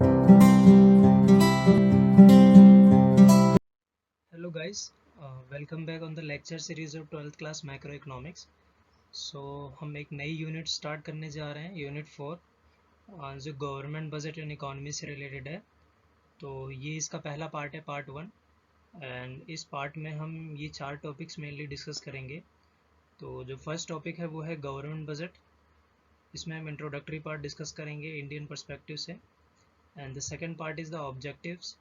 Hello guys, welcome back on the lecture series of 12th class Macroeconomics. So हम एक नई unit start करने जा रहे हैं, यूनिट 4, जो गवर्नमेंट बजट एंड इकोनॉमी से रिलेटेड है। तो ये इसका पहला पार्ट है, पार्ट 1। एंड इस पार्ट में हम ये 4 टॉपिक्स मेनली डिस्कस करेंगे। तो जो फर्स्ट टॉपिक है वो है गवर्नमेंट बजट। इसमें हम इंट्रोडक्टरी पार्ट डिस्कस करेंगे इंडियन पर्सपेक्टिव से। And the second part is the objectives,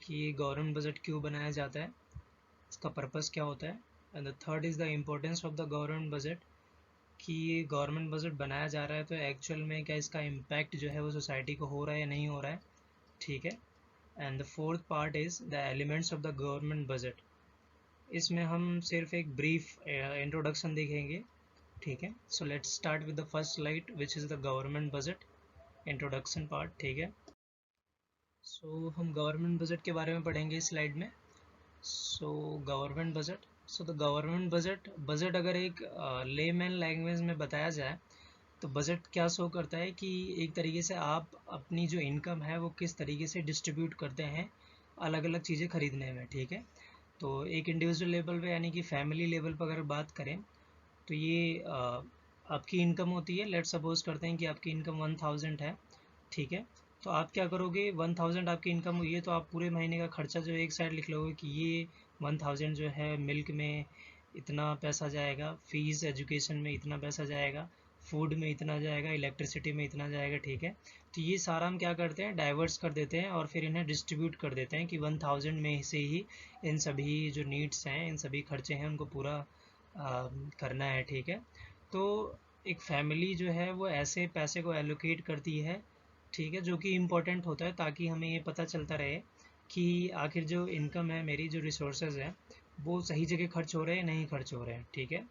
कि गवर्नमेंट बजट क्यों बनाया जाता है, इसका पर्पस क्या होता है। And the third is the importance of the government budget, कि गवर्नमेंट बजट बनाया जा रहा है तो एक्चुअल में क्या इसका इम्पैक्ट जो है वो सोसाइटी को हो रहा है या नहीं हो रहा है, ठीक है। And the fourth part is the elements of the government budget. इसमें हम सिर्फ एक ब्रीफ इंट्रोडक्शन देखेंगे, ठीक है। So let's start with the first slide which is the government budget introduction part, ठीक है। सो हम गवर्नमेंट बजट के बारे में पढ़ेंगे इस स्लाइड में। So government budget, so the government budget, budget अगर एक लेमैन लैंग्वेज में बताया जाए तो बजट क्या शो करता है कि एक तरीके से आप अपनी जो इनकम है वो किस तरीके से डिस्ट्रीब्यूट करते हैं अलग अलग चीज़ें खरीदने में, ठीक है। तो एक इंडिविजुअल लेवल पे यानी कि फैमिली लेवल पर अगर बात करें तो ये आपकी इनकम होती है। लेट सपोज करते हैं कि आपकी इनकम 1000 है, ठीक है। तो आप क्या करोगे, 1000 आपकी इनकम हुई है तो आप पूरे महीने का खर्चा जो एक साइड लिख लोगे कि ये 1000 जो है मिल्क में इतना पैसा जाएगा, फीस एजुकेशन में इतना पैसा जाएगा, फूड में इतना जाएगा, इलेक्ट्रिसिटी में इतना जाएगा, ठीक है। तो ये सारा हम क्या करते हैं, डाइवर्स कर देते हैं और फिर इन्हें डिस्ट्रीब्यूट कर देते हैं कि 1000 में से ही इन सभी जो नीड्स हैं, इन सभी खर्चे हैं उनको पूरा करना है, ठीक है। तो एक फैमिली जो है वो ऐसे पैसे को एलोकेट करती है, ठीक है, जो कि इम्पोर्टेंट होता है ताकि हमें ये पता चलता रहे कि आखिर जो इनकम है मेरी, जो रिसोर्सेज हैं वो सही जगह खर्च हो रहे हैं नहीं खर्च हो रहे हैं, ठीक है,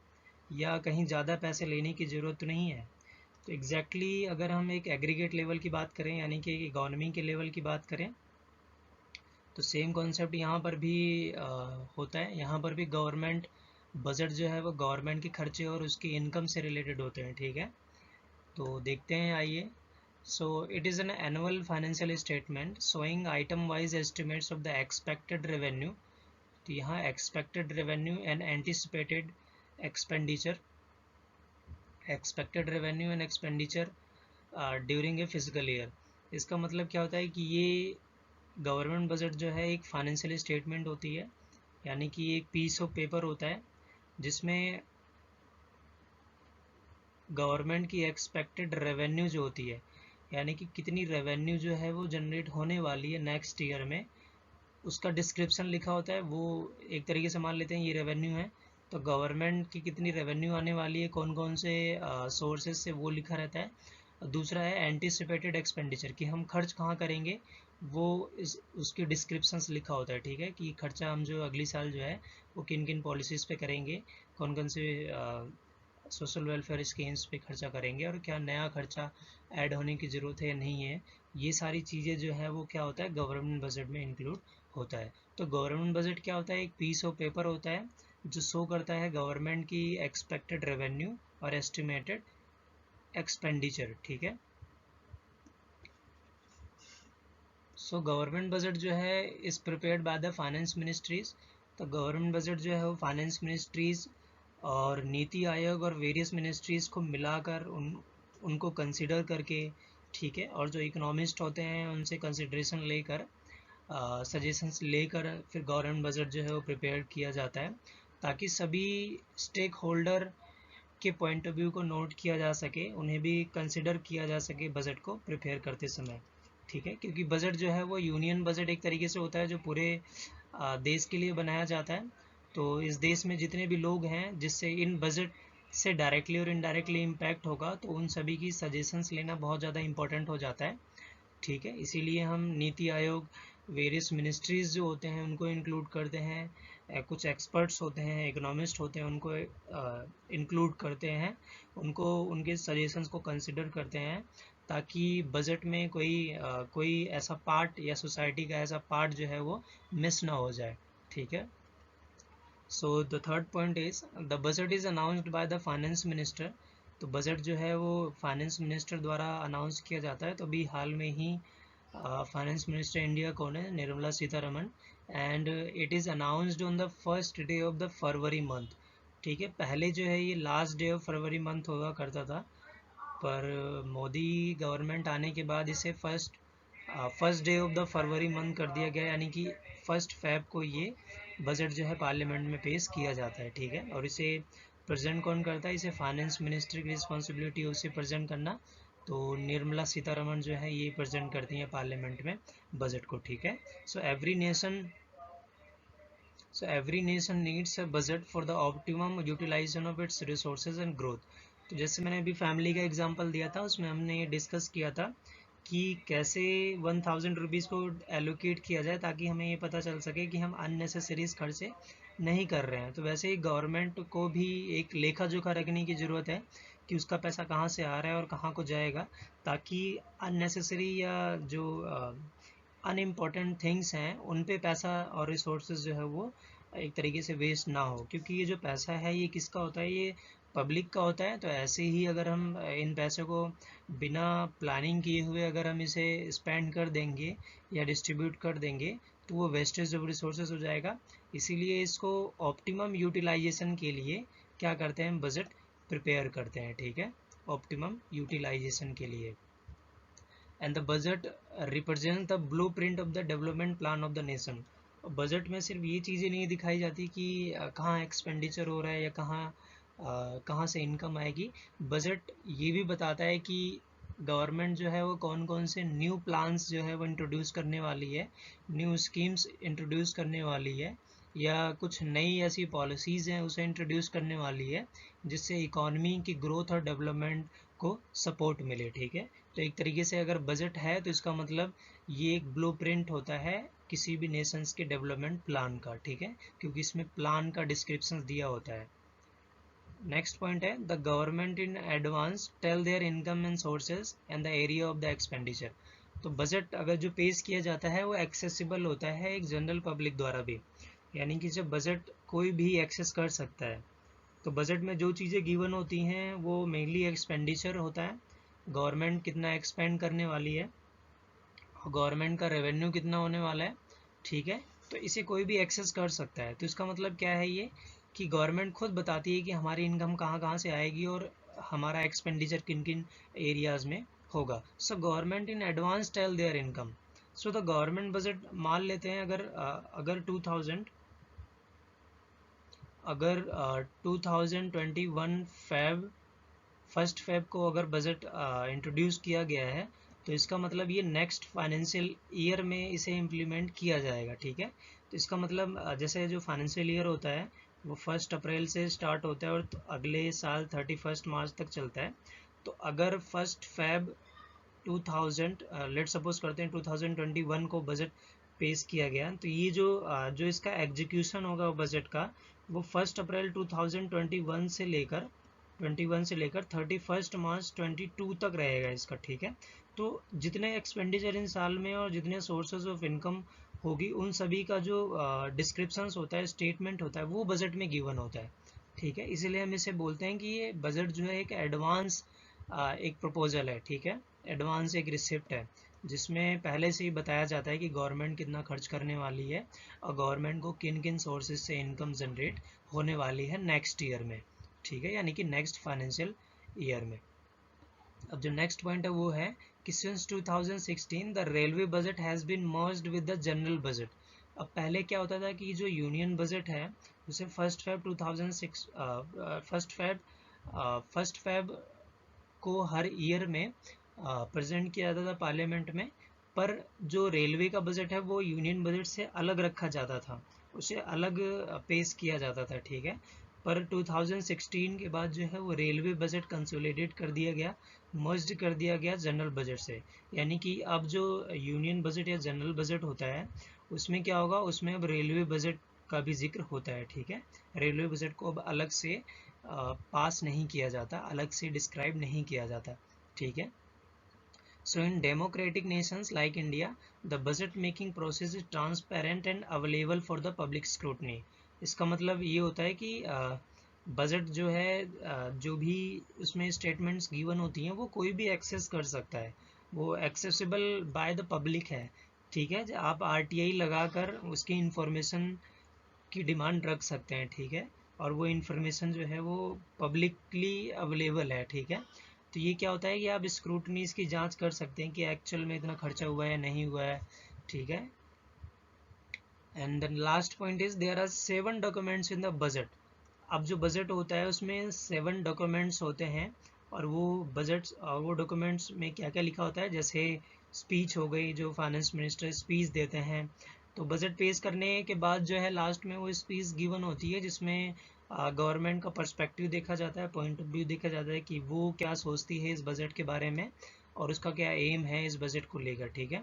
या कहीं ज़्यादा पैसे लेने की ज़रूरत तो नहीं है। तो एग्जैक्टली अगर हम एक एग्रीगेट लेवल की बात करें यानी कि इकोनॉमी के लेवल की बात करें तो सेम कॉन्सेप्ट यहाँ पर भी होता है। यहाँ पर भी गवर्नमेंट बजट जो है वो गवर्नमेंट के खर्चे और उसकी इनकम से रिलेटेड होते हैं, ठीक है। तो देखते हैं, आइए। So it is an annual financial statement showing item wise estimates of the expected revenue. तो यहाँ expected revenue and anticipated expenditure, expected revenue and expenditure during a fiscal year। इसका मतलब क्या होता है कि ये गवर्नमेंट बजट जो है एक फाइनेंशियल स्टेटमेंट होती है, यानी कि एक पीस ऑफ पेपर होता है जिसमें गवर्नमेंट की एक्सपेक्टेड रेवेन्यू जो होती है, यानी कि कितनी रेवेन्यू जो है वो जनरेट होने वाली है नेक्स्ट ईयर में, उसका डिस्क्रिप्शन लिखा होता है। वो एक तरीके से मान लेते हैं ये रेवेन्यू है, तो गवर्नमेंट की कितनी रेवेन्यू आने वाली है, कौन कौन से सोर्सेज से, वो लिखा रहता है। दूसरा है एंटिसिपेटेड एक्सपेंडिचर, कि हम खर्च कहाँ करेंगे, वो उसकी डिस्क्रिप्शंस लिखा होता है, ठीक है, कि खर्चा हम जो अगली साल जो है वो किन किन पॉलिसीज़ पे करेंगे, कौन कौन से सोशल वेलफेयर स्कीम्स पे खर्चा करेंगे और क्या नया खर्चा ऐड होने की ज़रूरत है या नहीं है। ये सारी चीज़ें जो है वो क्या होता है, गवर्नमेंट बजट में इंक्लूड होता है। तो गवर्नमेंट बजट क्या होता है, एक पीस ऑफ पेपर होता है जो शो करता है गवर्नमेंट की एक्सपेक्टेड रेवेन्यू और एस्टिमेटेड एक्सपेंडिचर, ठीक है। सो गवर्नमेंट बजट जो है is prepared by the finance ministries. तो गवर्नमेंट बजट जो है वो फाइनेंस मिनिस्ट्रीज और नीति आयोग और वेरियस मिनिस्ट्रीज़ को मिलाकर उनको कंसिडर करके, ठीक है, और जो इकोनॉमिस्ट होते हैं उनसे कंसिडरेशन लेकर, सजेशंस लेकर फिर गवर्नमेंट बजट जो है वो प्रिपेयर किया जाता है ताकि सभी स्टेक होल्डर के पॉइंट ऑफ व्यू को नोट किया जा सके, उन्हें भी कंसिडर किया जा सके बजट को प्रिपेयर करते समय, ठीक है। क्योंकि बजट जो है वो यूनियन बजट एक तरीके से होता है जो पूरे देश के लिए बनाया जाता है। तो इस देश में जितने भी लोग हैं जिससे इन बजट से डायरेक्टली और इनडायरेक्टली इम्पैक्ट होगा, तो उन सभी की सजेशंस लेना बहुत ज़्यादा इंपॉर्टेंट हो जाता है, ठीक है। इसीलिए हम नीति आयोग, वेरियस मिनिस्ट्रीज़ जो होते हैं उनको इंक्लूड करते हैं, कुछ एक्सपर्ट्स होते हैं, इकोनॉमिस्ट होते हैं, उनको इंक्लूड करते हैं, उनको उनके सजेशंस को कंसिडर करते हैं ताकि बजट में कोई ऐसा पार्ट या सोसाइटी का ऐसा पार्ट जो है वो मिस ना हो जाए, ठीक है। So the third point is the budget is announced by the finance minister. तो बजट जो है वो फाइनेंस मिनिस्टर द्वारा अनाउंस किया जाता है। तो अभी हाल में ही फाइनेंस मिनिस्टर इंडिया कौन है? Nirmala Sitharaman. And it is announced on the first day of the February month. ठीक है, पहले जो है ये last day of February month हुआ करता था, पर मोदी गवर्नमेंट आने के बाद इसे first day of the February month कर दिया गया, यानी कि 1 फेब को ये बजट जो है पार्लियामेंट में पेश किया जाता है। ठीक है, और इसे प्रेजेंट कौन करता है? इसे फाइनेंस मिनिस्टर की रिस्पॉन्सिबिलिटी है उसे प्रेजेंट करना। तो निर्मला सीतारमन जो है ये प्रेजेंट करती हैं पार्लियामेंट में बजट को। ठीक है, सो every nation needs a budget for the optimum utilization of its resources and growth। तो जैसे मैंने अभी फैमिली का एग्जांपल दिया था, उसमें हमने ये डिस्कस किया था कि कैसे 1000 रुपीज़ को एलोकेट किया जाए ताकि हमें ये पता चल सके कि हम अननेसेसरीज खर्चे नहीं कर रहे हैं। तो वैसे ही गवर्नमेंट को भी एक लेखा जोखा रखने की ज़रूरत है कि उसका पैसा कहाँ से आ रहा है और कहाँ को जाएगा, ताकि अननेसेसरी या जो अनइम्पॉर्टेंट थिंग्स हैं उन पे पैसा और रिसोर्सेज जो है वो एक तरीके से वेस्ट ना हो। क्योंकि ये जो पैसा है ये किसका होता है? ये पब्लिक का होता है। तो ऐसे ही अगर हम इन पैसों को बिना प्लानिंग किए हुए अगर हम इसे स्पेंड कर देंगे या डिस्ट्रीब्यूट कर देंगे तो वो वेस्टेज ऑफ रिसोर्सेज हो जाएगा। इसीलिए इसको ऑप्टिमम यूटिलाइजेशन के लिए क्या करते हैं? बजट प्रिपेयर करते हैं। ठीक है, ऑप्टिमम यूटिलाइजेशन के लिए। And the budget represent the blueprint of the development plan of the nation. Budget में सिर्फ ये चीज़ें नहीं दिखाई जाती कि कहाँ एक्सपेंडिचर हो रहा है या कहाँ से इनकम आएगी। बजट ये भी बताता है कि गवर्नमेंट जो है वो कौन कौन से न्यू प्लान्स जो है वो इंट्रोड्यूस करने वाली है, न्यू स्कीम्स इंट्रोड्यूस करने वाली है, या कुछ नई ऐसी पॉलिसीज़ हैं उसे इंट्रोड्यूस करने वाली है जिससे इकॉनमी की ग्रोथ और डेवलपमेंट को सपोर्ट मिले। ठीक है, तो एक तरीके से अगर बजट है तो इसका मतलब ये एक ब्लूप्रिंट होता है किसी भी नेशंस के डेवलपमेंट प्लान का। ठीक है, क्योंकि इसमें प्लान का डिस्क्रिप्शन दिया होता है। नेक्स्ट पॉइंट है the government in advance tell their income and sources and the area of the expenditure. तो बजट अगर जो पेश किया जाता है वो एक्सेसिबल होता है एक जनरल पब्लिक द्वारा भी, यानी कि जब बजट कोई भी एक्सेस कर सकता है। तो बजट में जो चीज़ें गिवन होती हैं वो मेनली एक्सपेंडिचर होता है, गवर्नमेंट कितना एक्सपेंड करने वाली है और गवर्नमेंट का रेवेन्यू कितना होने वाला है। ठीक है, तो इसे कोई भी एक्सेस कर सकता है। तो इसका मतलब क्या है ये कि गवर्नमेंट खुद बताती है कि हमारी इनकम कहाँ कहाँ से आएगी और हमारा एक्सपेंडिचर किन किन एरियाज़ में होगा। So government in advance tell their income. So the government budget मान लेते हैं अगर 2021 फर्स्ट फेब को अगर बजट इंट्रोड्यूस किया गया है तो इसका मतलब ये नेक्स्ट फाइनेंशियल ईयर में इसे इम्प्लीमेंट किया जाएगा। ठीक है, तो इसका मतलब जैसे जो फाइनेंशियल ईयर होता है वो 1 अप्रैल से स्टार्ट होता है और अगले साल 31 मार्च तक चलता है। तो अगर 1 फेब 2000 लेट सपोज करते हैं 2021 को बजट पेश किया गया, तो ये जो इसका एग्जीक्यूशन होगा बजट का वो 1 अप्रैल 2021 से लेकर 31 मार्च 2022 तक रहेगा इसका। ठीक है, तो जितने एक्सपेंडिचर इन साल में और जितने सोर्सेज ऑफ इनकम होगी उन सभी का जो डिस्क्रिप्शंस होता है, स्टेटमेंट होता है, वो बजट में गिवन होता है। ठीक है, इसीलिए हम इसे बोलते हैं कि ये बजट जो है एक एडवांस एक प्रपोजल है। ठीक है, एडवांस एक रिसिप्ट है जिसमें पहले से ही बताया जाता है कि गवर्नमेंट कितना खर्च करने वाली है और गवर्नमेंट को किन किन सोर्सेज से इनकम जनरेट होने वाली है नेक्स्ट ईयर में। ठीक है, यानी कि नेक्स्ट फाइनेंशियल ईयर में। अब जो नेक्स्ट पॉइंट है वो है कि since 2016 the railway budget has been merged with the general budget. अब पहले क्या होता था कि जो यूनियन बजट है उसे फर्स्ट फेब को हर ईयर में प्रेजेंट किया जाता था पार्लियामेंट में, पर जो रेलवे का बजट है वो यूनियन बजट से अलग रखा जाता था, उसे अलग पेश किया जाता था। ठीक है, पर 2016 के बाद जो है वो रेलवे बजट कंसोलिडेट कर दिया गया, मर्ज्ड कर दिया गया जनरल बजट से। यानी कि अब जो यूनियन बजट या जनरल बजट होता है उसमें क्या होगा, उसमें अब रेलवे बजट का भी जिक्र होता है। ठीक है, रेलवे बजट को अब अलग से पास नहीं किया जाता, अलग से डिस्क्राइब नहीं किया जाता। ठीक है, so in democratic nations like India the budget making process is transparent and available for the public scrutiny. इसका मतलब ये होता है कि बजट जो है जो भी उसमें स्टेटमेंट्स गिवन होती हैं वो कोई भी एक्सेस कर सकता है, वो एक्सेसिबल बाय द पब्लिक है, ठीक है। आप आरटीआई लगाकर उसकी इंफॉर्मेशन की डिमांड रख सकते हैं, ठीक है। और वो इन्फॉर्मेशन जो है वो पब्लिकली अवेलेबल है, ठीक है। तो ये क्या होता है कि आप स्क्रूटनी की जांच कर सकते हैं कि एक्चुअल में इतना खर्चा हुआ है नहीं हुआ है, ठीक है। And then last point is there are 7 documents in the budget. अब जो बजट होता है उसमें 7 डॉक्यूमेंट्स होते हैं, और वो बजट्स और वो डॉक्यूमेंट्स में क्या क्या लिखा होता है, जैसे स्पीच हो गई, जो फाइनेंस मिनिस्टर स्पीच देते हैं। तो बजट पेश करने के बाद जो है लास्ट में वो स्पीच गिवन होती है, जिसमें गवर्नमेंट का पर्सपेक्टिव देखा जाता है, पॉइंट ऑफ व्यू देखा जाता है कि वो क्या सोचती है इस बजट के बारे में और उसका क्या एम है इस बजट को लेकर, ठीक है।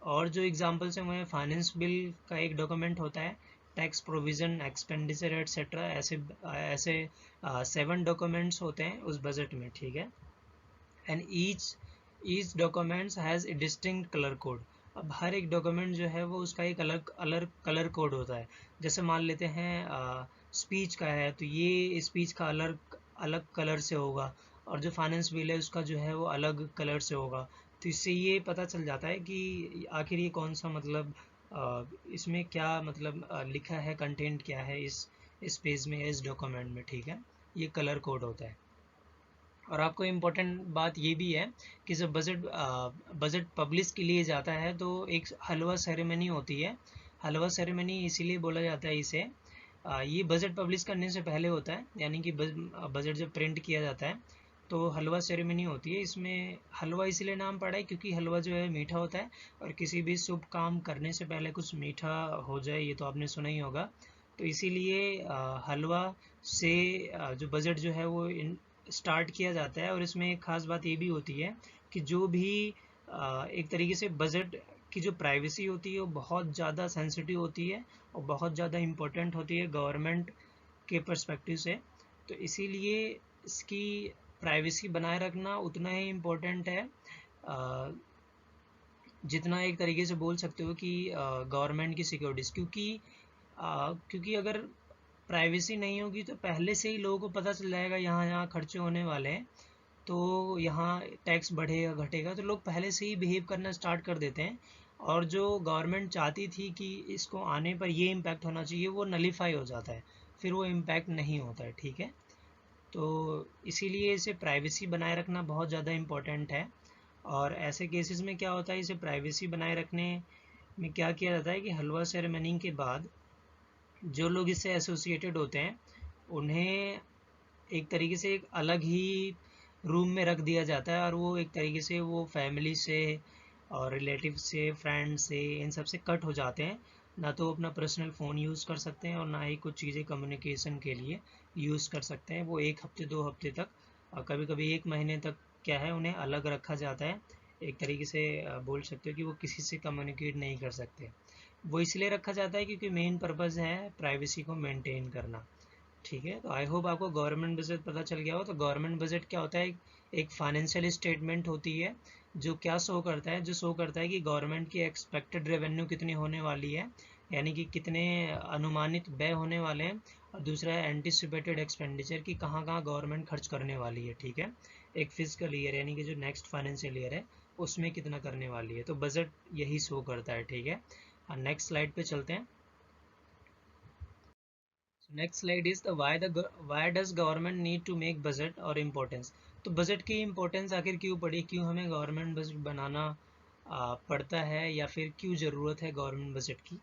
और जो एग्जांपल्स हैं वो है फाइनेंस बिल का एक डॉक्यूमेंट होता है, टैक्स प्रोविज़न, एक्सपेंडिचर एटसेट्रा, ऐसे ऐसे 7 डॉक्यूमेंट्स होते हैं उस बजट में, ठीक है। And each documents has a distinct colour code. अब हर एक डॉक्यूमेंट जो है वो उसका एक अलग अलग कलर कोड होता है। जैसे मान लेते हैं स्पीच का है तो ये स्पीच का अलग अलग कलर से होगा, और जो फाइनेंस बिल है उसका जो है वो अलग कलर से होगा। तो इससे ये पता चल जाता है कि आखिर ये कौन सा मतलब इसमें क्या मतलब लिखा है, कंटेंट क्या है इस पेज में, इस डॉक्यूमेंट में, ठीक है। ये कलर कोड होता है। और आपको इम्पोर्टेंट बात ये भी है कि जब बजट पब्लिश के लिए जाता है तो एक हलवा सेरेमनी होती है। हलवा सेरेमनी इसीलिए बोला जाता है इसे, ये बजट पब्लिश करने से पहले होता है, यानी कि बजट जब प्रिंट किया जाता है तो हलवा सेरेमनी होती है। इसमें हलवा इसलिए नाम पड़ा है क्योंकि हलवा जो है मीठा होता है, और किसी भी शुभ काम करने से पहले कुछ मीठा हो जाए ये तो आपने सुना ही होगा। तो इसीलिए हलवा से जो बजट जो है वो स्टार्ट किया जाता है। और इसमें एक ख़ास बात ये भी होती है कि जो भी एक तरीके से बजट की जो प्राइवेसी होती है वो बहुत ज़्यादा सेंसिटिव होती है और बहुत ज़्यादा इम्पोर्टेंट होती है गवर्नमेंट के पर्सपेक्टिव से। तो इसीलिए इसकी प्राइवेसी बनाए रखना उतना ही इम्पोर्टेंट है जितना एक तरीके से बोल सकते हो कि गवर्नमेंट की सिक्योरिटीज़। क्योंकि अगर प्राइवेसी नहीं होगी तो पहले से ही लोगों को पता चल जाएगा यहाँ यहाँ खर्चे होने वाले हैं, तो यहाँ टैक्स बढ़ेगा घटेगा, तो लोग पहले से ही बिहेव करना स्टार्ट कर देते हैं। और जो गवर्नमेंट चाहती थी कि इसको आने पर ये इम्पैक्ट होना चाहिए वो नलीफाई हो जाता है, फिर वो इम्पैक्ट नहीं होता है, ठीक है। तो इसीलिए इसे प्राइवेसी बनाए रखना बहुत ज़्यादा इम्पोर्टेंट है। और ऐसे केसेस में क्या होता है, इसे प्राइवेसी बनाए रखने में क्या किया जाता है कि हलवा सेरेमनी के बाद जो लोग इससे एसोसिएटेड होते हैं उन्हें एक तरीके से एक अलग ही रूम में रख दिया जाता है, और वो एक तरीके से वो फैमिली से और रिलेटिव से, फ्रेंड से, इन सब से कट हो जाते हैं। ना तो अपना पर्सनल फ़ोन यूज़ कर सकते हैं और ना ही कुछ चीज़ें कम्युनिकेशन के लिए यूज़ कर सकते हैं। वो 1 हफ्ते 2 हफ्ते तक और कभी कभी 1 महीने तक क्या है उन्हें अलग रखा जाता है। एक तरीके से बोल सकते हो कि वो किसी से कम्युनिकेट नहीं कर सकते। वो इसलिए रखा जाता है क्योंकि मेन पर्पज़ है प्राइवेसी को मेंटेन करना, ठीक है। तो आई होप आपको गवर्नमेंट बजट पता चल गया हो। तो गवर्नमेंट बजट क्या होता है, एक फाइनेंशियल स्टेटमेंट होती है जो क्या शो करता है, जो शो करता है कि गवर्नमेंट की एक्सपेक्टेड रेवेन्यू कितनी होने वाली है, यानी कि कितने अनुमानित व्यय होने वाले हैं। और दूसरा है एंटिसिपेटेड एक्सपेंडिचर की कहाँ कहाँ गवर्नमेंट खर्च करने वाली है, ठीक है। एक फिजिकल ईयर यानी कि जो नेक्स्ट फाइनेंशियल ईयर है उसमें कितना करने वाली है, तो बजट यही शो करता है, ठीक है। नेक्स्ट स्लाइड पे चलते हैं। Next slide is the why does government need to make budget और इम्पोर्टेंस। तो बजट की इम्पोर्टेंस आखिर क्यों पड़ी, क्यों हमें गवर्नमेंट बजट बनाना पड़ता है, या फिर क्यों ज़रूरत है गवर्नमेंट बजट की।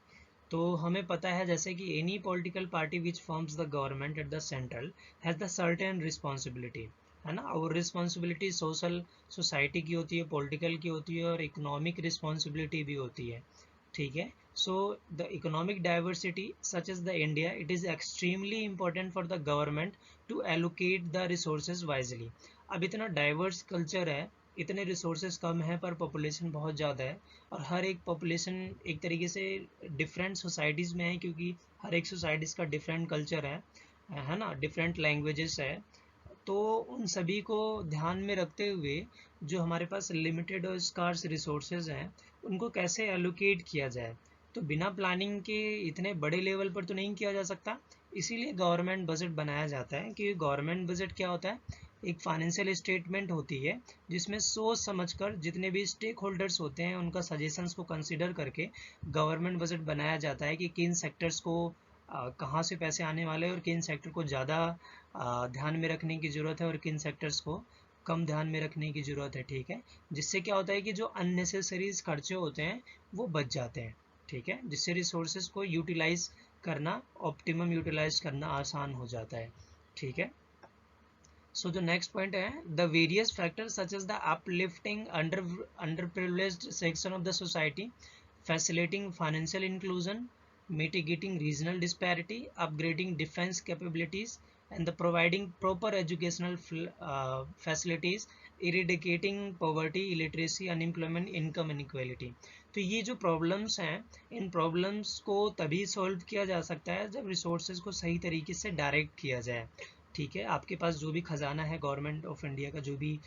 तो हमें पता है जैसे कि any political party which forms the government at the central has the certain responsibility, है ना। और रिस्पॉन्सिबिलिटी सोशल सोसाइटी की होती है, पॉलिटिकल की होती है, और इकोनॉमिक रिस्पॉन्सिबिलिटी भी होती है, ठीक है। So the economic diversity such as the India, it is extremely important for the government to allocate the resources wisely. अब इतना डाइवर्स कल्चर है, इतने रिसोर्सेज कम है पर पॉपुलेशन बहुत ज़्यादा है, और हर एक पॉपुलेशन एक तरीके से डिफरेंट सोसाइटीज़ में है क्योंकि हर एक सोसाइटीज़ का डिफरेंट कल्चर है ना, डिफरेंट लैंग्वेजेस है। तो उन सभी को ध्यान में रखते हुए जो हमारे पास लिमिटेड और स्कार्स रिसोर्सेज हैं उनको कैसे एलोकेट किया जाए, तो बिना प्लानिंग के इतने बड़े लेवल पर तो नहीं किया जा सकता। इसीलिए गवर्नमेंट बजट बनाया जाता है कि गवर्नमेंट बजट क्या होता है, एक फाइनेंशियल स्टेटमेंट होती है जिसमें सोच समझकर जितने भी स्टेक होल्डर्स होते हैं उनका सजेशंस को कंसिडर करके गवर्नमेंट बजट बनाया जाता है कि किन सेक्टर्स को कहाँ से पैसे आने वाले हैं और किन सेक्टर को ज़्यादा ध्यान में रखने की ज़रूरत है और किन सेक्टर्स को कम ध्यान में रखने की ज़रूरत है। ठीक है, जिससे क्या होता है कि जो अननेसेसरीज खर्चे होते हैं वो बच जाते हैं। ठीक है, जिससे रिसोर्सेज को यूटिलाइज करना, ऑप्टिमम यूटिलाइज करना आसान हो जाता है। ठीक है, so the next point है the various factors such as the uplifting underprivileged section of the society, facilitating financial inclusion, mitigating regional disparity, upgrading defense capabilities, and the providing proper educational facilities, eradicating poverty, illiteracy, unemployment, income inequality। तो ये जो problems हैं, इन problems को तभी solve किया जा सकता है जब रिसोर्सेज को सही तरीके से डायरेक्ट किया जाए। ठीक है, आपके पास जो भी खजाना है गवर्नमेंट ऑफ इंडिया का, जो भी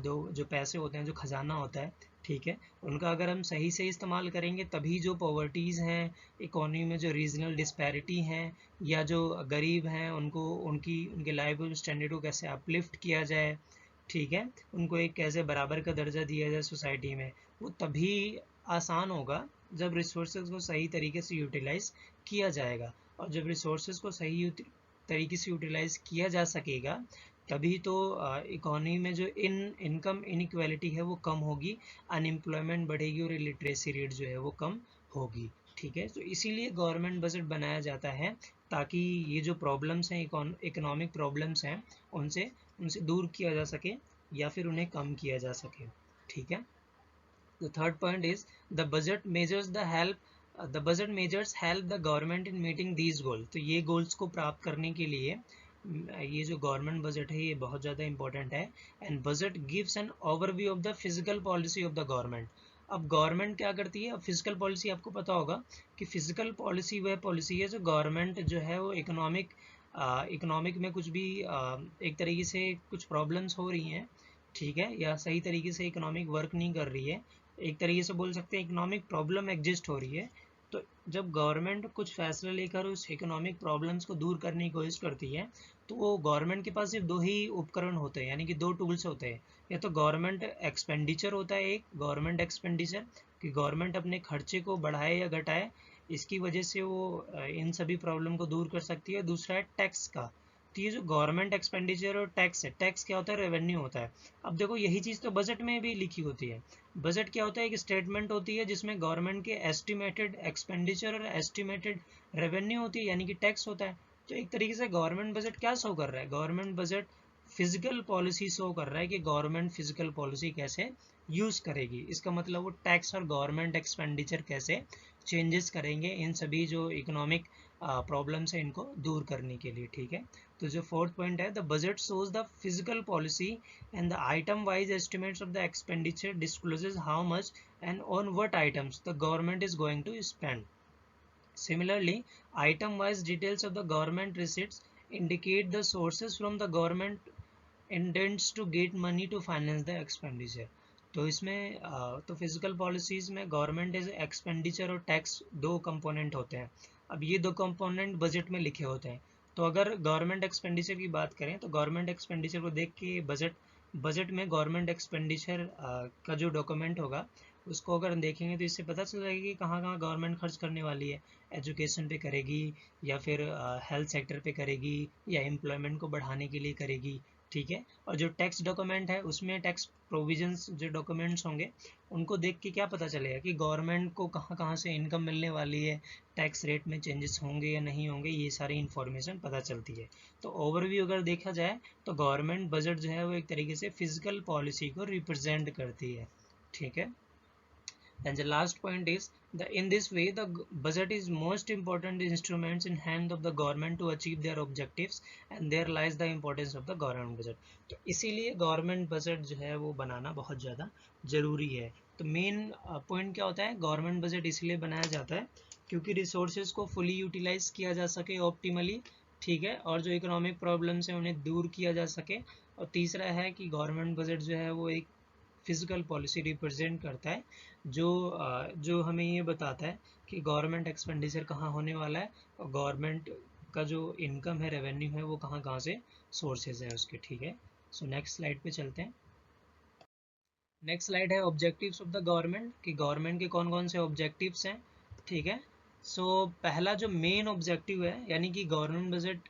जो पैसे होते हैं, जो खजाना होता है, ठीक है, उनका अगर हम सही से इस्तेमाल करेंगे तभी जो पॉवर्टीज़ हैं इकोनॉमी में, जो रीजनल डिस्पैरिटी हैं या जो गरीब हैं उनको उनके लाइफ स्टैंडर्ड को कैसे अपलिफ्ट किया जाए, ठीक है, उनको एक कैसे बराबर का दर्जा दिया जाए सोसाइटी में, वो तभी आसान होगा जब रिसोर्सेज को सही तरीके से यूटिलाइज किया जाएगा। और जब रिसोर्सेज को सही तरीके से यूटिलाइज किया जा सकेगा तभी तो इकोनॉमी में जो इनकम इनइक्वालिटी है वो कम होगी, अनएम्प्लॉयमेंट बढ़ेगी और लिटरेसी रेट जो है वो कम होगी। ठीक है, तो इसीलिए गवर्नमेंट बजट बनाया जाता है ताकि ये जो प्रॉब्लम्स हैं, इकोनॉमिक प्रॉब्लम्स हैं, उनसे उनसे दूर किया जा सके या फिर उन्हें कम किया जा सके। ठीक है, the third point is the budget measures the budget measures help the government in meeting these goals। तो ये गोल्स को प्राप्त करने के लिए ये जो गवर्नमेंट बजट है ये बहुत ज़्यादा इंपॉर्टेंट है। And budget gives an overview of the physical policy of the government. अब गवर्नमेंट क्या करती है, अब फिजिकल पॉलिसी आपको पता होगा कि फिजिकल पॉलिसी वह पॉलिसी है जो गवर्नमेंट जो है वो इकोनॉमिक में कुछ भी एक तरीके से कुछ प्रॉब्लम्स हो रही हैं, ठीक है, या सही तरीके से इकोनॉमिक वर्क नहीं कर रही है, एक तरीके से बोल सकते हैं इकोनॉमिक प्रॉब्लम एग्जिस्ट हो रही है, तो जब गवर्नमेंट कुछ फैसला लेकर उस इकोनॉमिक प्रॉब्लम्स को दूर करने की कोशिश करती है तो वो गवर्नमेंट के पास सिर्फ दो ही उपकरण होते हैं, यानी कि दो टूल्स होते हैं। या तो गवर्नमेंट एक्सपेंडिचर होता है, एक गवर्नमेंट एक्सपेंडिचर कि गवर्नमेंट अपने खर्चे को बढ़ाए या घटाए, इसकी वजह से वो इन सभी प्रॉब्लम को दूर कर सकती है। दूसरा है टैक्स का। तो ये जो गवर्नमेंट एक्सपेंडिचर और टैक्स है, टैक्स क्या होता है, रेवेन्यू होता है। अब देखो यही चीज़ तो बजट में भी लिखी होती है। बजट क्या होता है, एक स्टेटमेंट होती है जिसमें गवर्नमेंट के एस्टिमेटेड एक्सपेंडिचर और एस्टिमेटेड रेवेन्यू होती है, यानी कि टैक्स होता है। तो एक तरीके से गवर्नमेंट बजट क्या शो कर रहा है, government budget physical policy show कर रहा है कि गवर्नमेंट फिजिकल पॉलिसी कैसे यूज करेगी। इसका मतलब वो टैक्स और गवर्नमेंट एक्सपेंडिचर कैसे चेंजेस करेंगे इन सभी जो इकोनॉमिक प्रॉब्लम्स है इनको दूर करने के लिए। ठीक है, तो जो फोर्थ पॉइंट है, the budget shows the physical policy and the item wise estimates of the expenditure discloses how much and on what items the government is going to spend. Similarly, item wise details of the government receipts indicate the sources from the government intends to get money to finance the expenditure। तो इसमें तो physical policies में government expenditure और tax दो component होते हैं। अब ये दो कंपोनेंट बजट में लिखे होते हैं। तो अगर गवर्नमेंट एक्सपेंडिचर की बात करें तो गवर्नमेंट एक्सपेंडिचर को देख के बजट में गवर्नमेंट एक्सपेंडिचर का जो डॉक्यूमेंट होगा उसको अगर देखेंगे तो इससे पता चल जाएगा कि कहाँ कहाँ गवर्नमेंट खर्च करने वाली है। एजुकेशन पे करेगी या फिर हेल्थ सेक्टर पे करेगी या एम्प्लॉयमेंट को बढ़ाने के लिए करेगी। ठीक है, और जो टैक्स डॉक्यूमेंट है उसमें टैक्स प्रोविजंस जो डॉक्यूमेंट्स होंगे उनको देख के क्या पता चलेगा कि गवर्नमेंट को कहाँ कहाँ से इनकम मिलने वाली है, टैक्स रेट में चेंजेस होंगे या नहीं होंगे, ये सारी इन्फॉर्मेशन पता चलती है। तो ओवरव्यू अगर देखा जाए तो गवर्नमेंट बजट जो है वो एक तरीके से फिजिकल पॉलिसी को रिप्रेजेंट करती है। ठीक है, and the last point is in this way the budget is most important instruments in hand of the government to achieve their objectives and there lies the importance of the government budget। तो इसीलिए government budget जो है वो बनाना बहुत ज़्यादा ज़रूरी है। तो मेन पॉइंट क्या होता है, गवर्नमेंट बजट इसलिए बनाया जाता है क्योंकि रिसोर्सेज को फुली यूटिलाइज किया जा सके ऑप्टिमली। ठीक है, और जो इकोनॉमिक प्रॉब्लम्स हैं उन्हें दूर किया जा सके। और तीसरा है कि गवर्नमेंट बजट जो है वो एक फिजिकल पॉलिसी रिप्रेजेंट करता है जो हमें ये बताता है कि गवर्नमेंट एक्सपेंडिचर कहाँ होने वाला है और गवर्नमेंट का जो इनकम है, रेवेन्यू है, वो कहाँ कहाँ से सोर्सेज हैं उसके। ठीक है, सो नेक्स्ट स्लाइड पे चलते हैं। नेक्स्ट स्लाइड है ऑब्जेक्टिव्स ऑफ द गवर्नमेंट, कि गवर्नमेंट के कौन कौन से ऑब्जेक्टिव्स हैं। ठीक है, सो पहला जो मेन ऑब्जेक्टिव है, यानी कि गवर्नमेंट बजट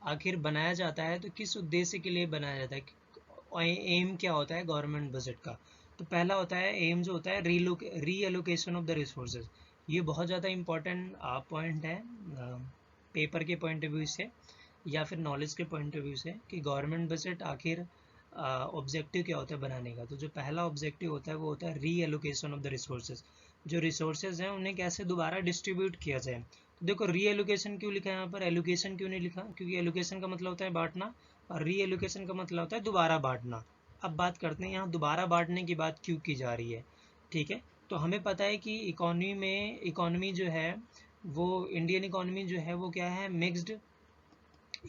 आखिर बनाया जाता है तो किस उद्देश्य के लिए बनाया जाता है, एम क्या होता है गवर्नमेंट बजट का। तो पहला होता है एम जो होता है री एलोकेशन ऑफ द रिसोर्सेज। ये बहुत ज़्यादा इम्पोर्टेंट पॉइंट है पेपर के पॉइंट ऑफ व्यू से या फिर नॉलेज के पॉइंट ऑफ व्यू से, कि गवर्नमेंट बजट आखिर ऑब्जेक्टिव क्या होता है बनाने का। तो जो पहला ऑब्जेक्टिव होता है वो होता है री एलोकेशन ऑफ द रिसोर्सेज। जो रिसोर्सेज हैं उन्हें कैसे दोबारा डिस्ट्रीब्यूट किया जाए। तो देखो री एलोकेशन क्यों लिखा है यहाँ पर, एलोकेशन क्यों नहीं लिखा, क्योंकि एलोकेशन का मतलब होता है बांटना और री एलोकेशन का मतलब होता है दोबारा बांटना। अब बात करते हैं यहाँ दोबारा बांटने की बात क्यों की जा रही है। ठीक है, तो हमें पता है कि इकोनॉमी जो है वो, इंडियन इकोनॉमी जो है वो क्या है, मिक्स्ड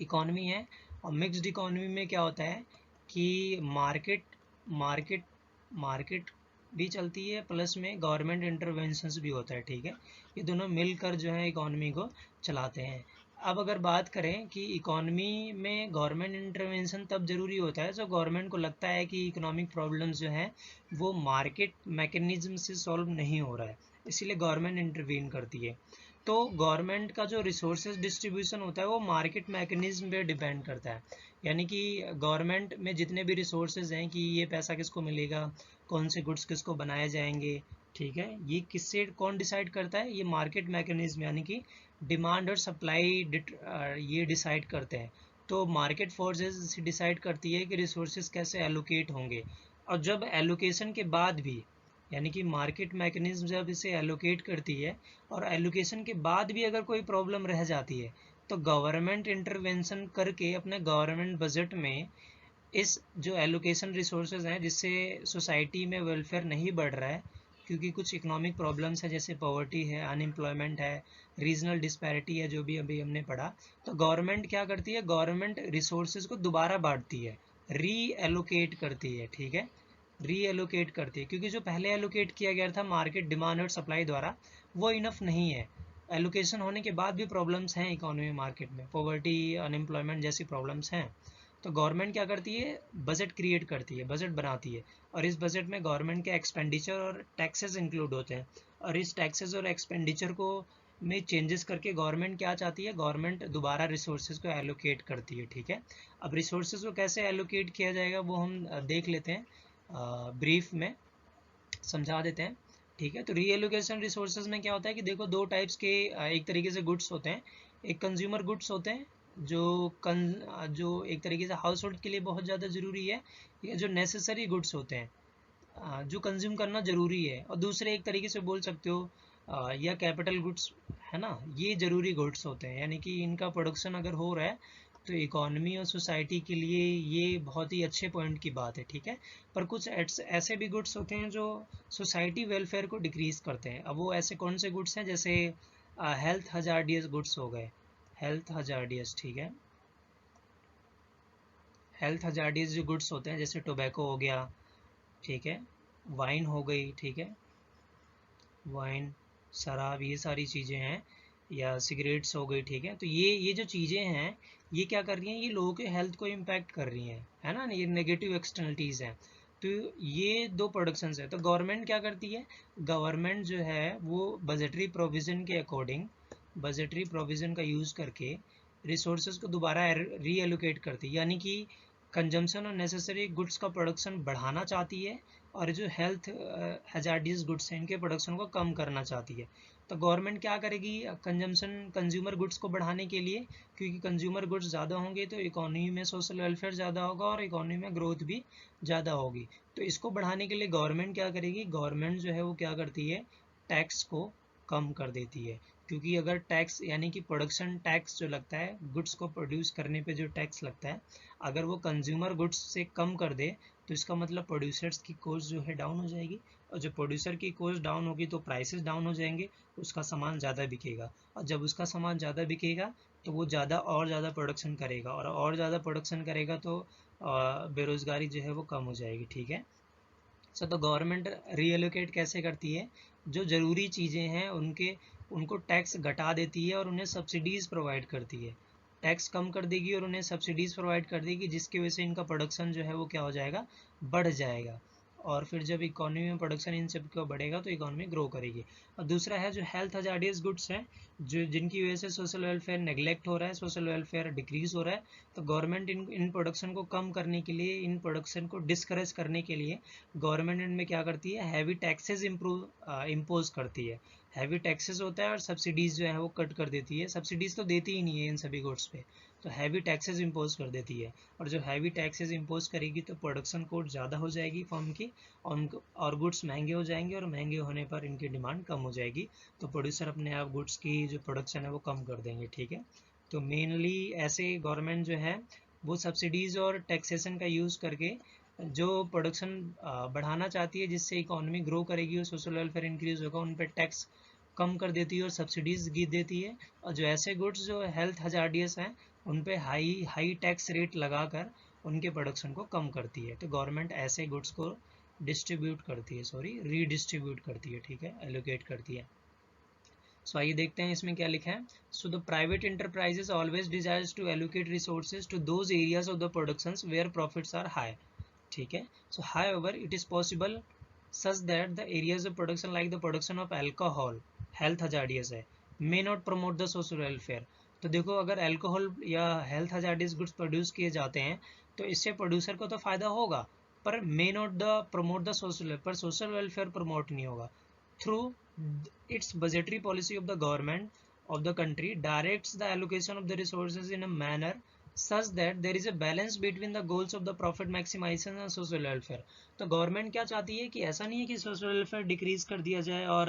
इकोनॉमी है। और मिक्स्ड इकोनॉमी में क्या होता है कि मार्केट मार्केट भी चलती है, प्लस में गवर्नमेंट इंटरवेंशंस भी होता है। ठीक है, ये दोनों मिलकर जो है इकोनॉमी को चलाते हैं। अब अगर बात करें कि इकोनॉमी में गवर्नमेंट इंटरवेंशन तब ज़रूरी होता है जब गवर्नमेंट को लगता है कि इकोनॉमिक प्रॉब्लम्स जो हैं वो मार्केट मैकेनिज्म से सॉल्व नहीं हो रहा है, इसीलिए गवर्नमेंट इंटरवीन करती है। तो गवर्नमेंट का जो रिसोर्सेज डिस्ट्रीब्यूशन होता है वो मार्केट मैकेनिज्म पे डिपेंड करता है। यानी कि गवर्नमेंट में जितने भी रिसोर्सेज हैं कि ये पैसा किसको मिलेगा, कौन से गुड्स किसको बनाए जाएंगे। ठीक है, ये किससे कौन डिसाइड करता है, ये मार्केट मैकेनिज्म यानी कि डिमांड और सप्लाई ये डिसाइड करते हैं। तो मार्केट फोर्सेस डिसाइड करती है कि रिसोर्सेज कैसे एलोकेट होंगे। और जब एलोकेशन के बाद भी, यानी कि मार्केट मैकेनिज्म जब इसे एलोकेट करती है और एलोकेशन के बाद भी अगर कोई प्रॉब्लम रह जाती है तो गवर्नमेंट इंटरवेंशन करके अपने गवर्नमेंट बजट में इस जो एलोकेशन रिसोर्सेज हैं जिससे सोसाइटी में वेलफेयर नहीं बढ़ रहा है, क्योंकि कुछ इकोनॉमिक प्रॉब्लम्स है जैसे पॉवर्टी है, अनएम्प्लॉयमेंट है, रीजनल डिस्पैरिटी है, जो भी अभी हमने पढ़ा। तो गवर्नमेंट क्या करती है, गवर्नमेंट रिसोर्सेज को दोबारा बांटती है, री एलोकेट करती है। ठीक है, री एलोकेट करती है, क्योंकि जो पहले एलोकेट किया गया था मार्केट डिमांड और सप्लाई द्वारा वो इनफ नहीं है। एलोकेशन होने के बाद भी प्रॉब्लम्स हैं इकोनॉमी मार्केट में, पॉवर्टी अनएम्प्लॉयमेंट जैसी प्रॉब्लम्स हैं। तो गवर्नमेंट क्या करती है, बजट क्रिएट करती है, बजट बनाती है, और इस बजट में गवर्नमेंट के एक्सपेंडिचर और टैक्सेस इंक्लूड होते हैं। और इस टैक्सेस और एक्सपेंडिचर को में चेंजेस करके गवर्नमेंट क्या चाहती है, गवर्नमेंट दोबारा रिसोर्सेज को एलोकेट करती है। ठीक है, अब रिसोर्सेज को कैसे एलोकेट किया जाएगा वो हम देख लेते हैं, ब्रीफ में समझा देते हैं। ठीक है, तो रीएलोकेशन रिसोर्सेज में क्या होता है कि देखो दो टाइप्स के एक तरीके से गुड्स होते हैं। एक कंज्यूमर गुड्स होते हैं जो एक तरीके से हाउस होल्ड के लिए बहुत ज़्यादा ज़रूरी है, या जो नेसेसरी गुड्स होते हैं जो कंज्यूम करना ज़रूरी है। और दूसरे एक तरीके से बोल सकते हो या कैपिटल गुड्स है ना, ये ज़रूरी गुड्स होते हैं, यानी कि इनका प्रोडक्शन अगर हो रहा है तो इकोनॉमी और सोसाइटी के लिए ये बहुत ही अच्छे पॉइंट की बात है। ठीक है, पर कुछ ऐसे भी गुड्स होते हैं जो सोसाइटी वेलफेयर को डिक्रीज करते हैं। अब वो ऐसे कौन से गुड्स हैं, जैसे हेल्थ हजार्डियस गुड्स हो गए, हेल्थ हजार्डियस। ठीक है, हेल्थ हजार्डियस जो गुड्स होते हैं जैसे टोबैको हो गया, ठीक है, वाइन हो गई, ठीक है, वाइन, शराब, ये सारी चीज़ें हैं, या सिगरेट्स हो गई। ठीक है, तो ये जो चीज़ें हैं ये क्या कर रही हैं, ये लोगों के हेल्थ को इम्पैक्ट कर रही हैं, है ना, ये नेगेटिव एक्सटर्नलिटीज़ हैं। तो ये दो प्रोडक्शंस है, तो गवर्नमेंट क्या करती है, गवर्नमेंट जो है वो बजटरी प्रोविज़न के अकॉर्डिंग, बजटरी प्रोविज़न का यूज़ करके रिसोर्सेज को दोबारा रीएलोकेट करती है, यानी कि कंजम्पशन और नेसेसरी गुड्स का प्रोडक्शन बढ़ाना चाहती है, और जो हेल्थ हैजार्डियस गुड्स हैं इनके प्रोडक्शन को कम करना चाहती है। तो गवर्नमेंट क्या करेगी, कंज्यूमर गुड्स को बढ़ाने के लिए, क्योंकि कंज्यूमर गुड्स ज़्यादा होंगे तो इकोनॉमी में सोशल वेलफेयर ज़्यादा होगा और इकोनॉमी में ग्रोथ भी ज़्यादा होगी। तो इसको बढ़ाने के लिए गवर्नमेंट क्या करेगी, गवर्नमेंट जो है वो क्या करती है, टैक्स को कम कर देती है। क्योंकि अगर टैक्स यानी कि प्रोडक्शन टैक्स जो लगता है गुड्स को प्रोड्यूस करने पे जो टैक्स लगता है, अगर वो कंज्यूमर गुड्स से कम कर दे तो इसका मतलब प्रोड्यूसर्स की कॉस्ट जो है डाउन हो जाएगी, और जब प्रोड्यूसर की कॉस्ट डाउन होगी तो प्राइसेस डाउन हो जाएंगे, उसका सामान ज़्यादा बिकेगा, और जब उसका सामान ज़्यादा बिकेगा तो वो ज़्यादा और ज़्यादा प्रोडक्शन करेगा, और ज़्यादा प्रोडक्शन करेगा तो बेरोज़गारी जो है वो कम हो जाएगी। ठीक है, तो गवर्नमेंट रीएलोकेट कैसे करती है, जो ज़रूरी चीज़ें हैं उनको टैक्स घटा देती है और उन्हें सब्सिडीज़ प्रोवाइड करती है, टैक्स कम कर देगी और उन्हें सब्सिडीज़ प्रोवाइड कर देगी, जिसकी वजह से इनका प्रोडक्शन जो है वो क्या हो जाएगा, बढ़ जाएगा। और फिर जब इकोनॉमी में प्रोडक्शन इन सब का बढ़ेगा तो इकोनॉमी ग्रो करेगी। और दूसरा है जो हेल्थ हजार्डियस गुड्स हैं, जो जिनकी वजह से सोशल वेलफेयर नेग्लेक्ट हो रहा है, सोशल वेलफेयर डिक्रीज हो रहा है, तो गवर्नमेंट इन प्रोडक्शन को कम करने के लिए, इन प्रोडक्शन को डिस्करेज करने के लिए गवर्नमेंट इनमें क्या करती है, हैवी टैक्सेस इम्पोज करती है। हैवी टैक्सेस होता है और सब्सिडीज़ जो है वो कट कर देती है। सब्सिडीज़ तो देती ही नहीं है इन सभी गुड्स पे, तो हैवी टैक्सेस इम्पोज कर देती है। और जो हैवी टैक्सेस इम्पोज करेगी तो प्रोडक्शन कोस्ट ज़्यादा हो जाएगी फर्म की, और गुड्स महंगे हो जाएंगे, और महंगे होने पर इनकी डिमांड कम हो जाएगी, तो प्रोड्यूसर अपने आप गुड्स की जो प्रोडक्शन है वो कम कर देंगे। ठीक है, तो मेनली ऐसे गवर्नमेंट जो है वो सब्सिडीज़ और टैक्सेशन का यूज़ करके जो प्रोडक्शन बढ़ाना चाहती है, जिससे इकोनॉमी ग्रो करेगी और सोशल वेलफेयर इंक्रीज होगा, उन पर टैक्स कम कर देती है और सब्सिडीज गी देती है। और जो ऐसे गुड्स जो हेल्थ हजार्डियस हैं उन पे हाई हाई टैक्स रेट लगाकर उनके प्रोडक्शन को कम करती है। तो गवर्नमेंट ऐसे गुड्स को डिस्ट्रीब्यूट करती है, सॉरी रीडिस्ट्रीब्यूट करती है, ठीक है, एलोकेट करती है। सो आइए देखते हैं इसमें क्या लिखा है। So the private enterprises always desires to allocate resources to those areas of the productions where profits are high. ठीक है, so however it is possible such that the areas of production like the production of alcohol health hazardous है, may not promote the social welfare। तो देखो अगर alcohol या health hazardous goods produce किए जाते हैं तो इससे प्रोड्यूसर को तो फायदा होगा, पर may not the promote the social, पर सोशल वेलफेयर प्रमोट नहीं होगा। Through it's budgetary policy of the government of the country directs the allocation of the resources in a manner such that there is a balance between the goals of the profit maximization and social welfare। तो government क्या चाहती है कि ऐसा नहीं है कि social welfare decrease कर दिया जाए और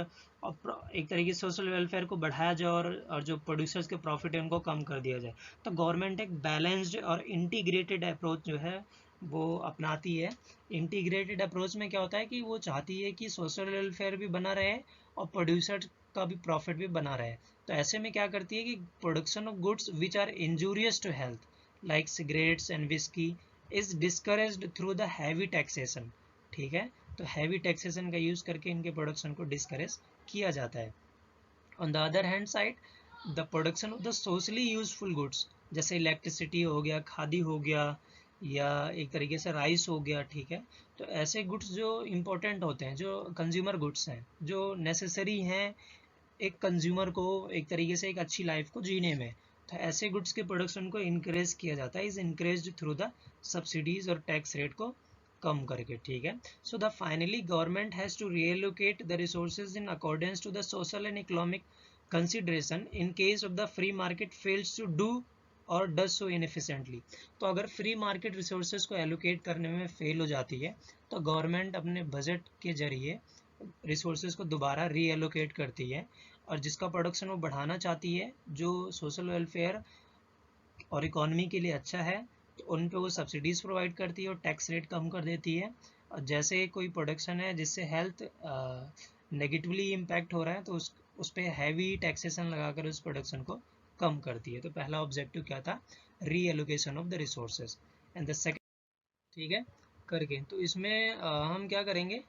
एक तरीके से सोशल वेलफेयर को बढ़ाया जाए और जो प्रोड्यूसर्स के प्रॉफिट है उनको कम कर दिया जाए। तो गवर्नमेंट एक बैलेंस्ड और इंटीग्रेटेड अप्रोच जो है वो अपनाती है। इंटीग्रेटेड अप्रोच में क्या होता है कि वो चाहती है कि सोशल वेलफेयर भी बना रहे और प्रोड्यूसर का भी प्रॉफिट भी बना रहे। तो ऐसे में क्या करती है कि production of goods which are injurious to health like cigarettes and whisky is discouraged through the heavy taxation. ठीक है, तो हैवी टैक्सेशन का यूज करके इनके प्रोडक्शन को डिस्करेज किया जाता है। On the other hand side the production of the socially useful goods जैसे इलेक्ट्रिसिटी हो गया, खादी हो गया, या एक तरीके से राइस हो गया। ठीक है, तो ऐसे गुड्स जो इम्पोर्टेंट होते हैं, जो कंज्यूमर गुड्स हैं, जो नेसेसरी हैं एक कंज्यूमर को एक तरीके से एक अच्छी लाइफ को जीने में, तो ऐसे गुड्स के प्रोडक्शन को इनक्रेज किया जाता है, is increased through the subsidies और टैक्स रेट को कम करके। ठीक है, so the finally government has to reallocate the resources in accordance to the social and economic consideration in case of the free market fails to do और does so inefficiently. तो अगर free market resources को allocate करने में fail हो जाती है तो गवर्नमेंट अपने बजट के जरिए रिसोर्सेज को दोबारा रीएलोकेट करती है, और जिसका प्रोडक्शन वो बढ़ाना चाहती है, जो सोशल वेलफेयर और इकोनॉमी के लिए अच्छा है, तो उन पे वो सब्सिडीज़ प्रोवाइड करती है और टैक्स रेट कम कर देती है। और जैसे कोई प्रोडक्शन है जिससे हेल्थ नेगेटिवली इम्पैक्ट हो रहा है तो उस पर हैवी टैक्सेशन लगाकर उस प्रोडक्शन को कम करती है। तो पहला ऑब्जेक्टिव क्या था, reallocation of the resources. And the second, ठीक है, करके तो इसमें हम क्या करेंगे,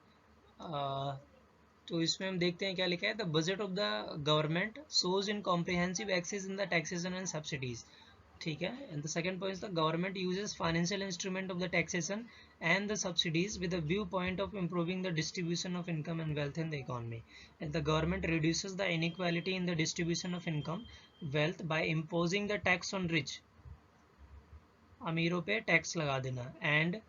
तो इसमें हम देखते हैं क्या लिखा है। The budget of the government shows in comprehensive access in the taxation and subsidies. ठीक है, and the second point the government uses financial instrument of the taxation and the subsidies with the view point of improving the distribution of income and wealth in the economy. And the government reduces the inequality in the distribution of income wealth by imposing the tax on rich, अमीरों पे tax लगा देना, and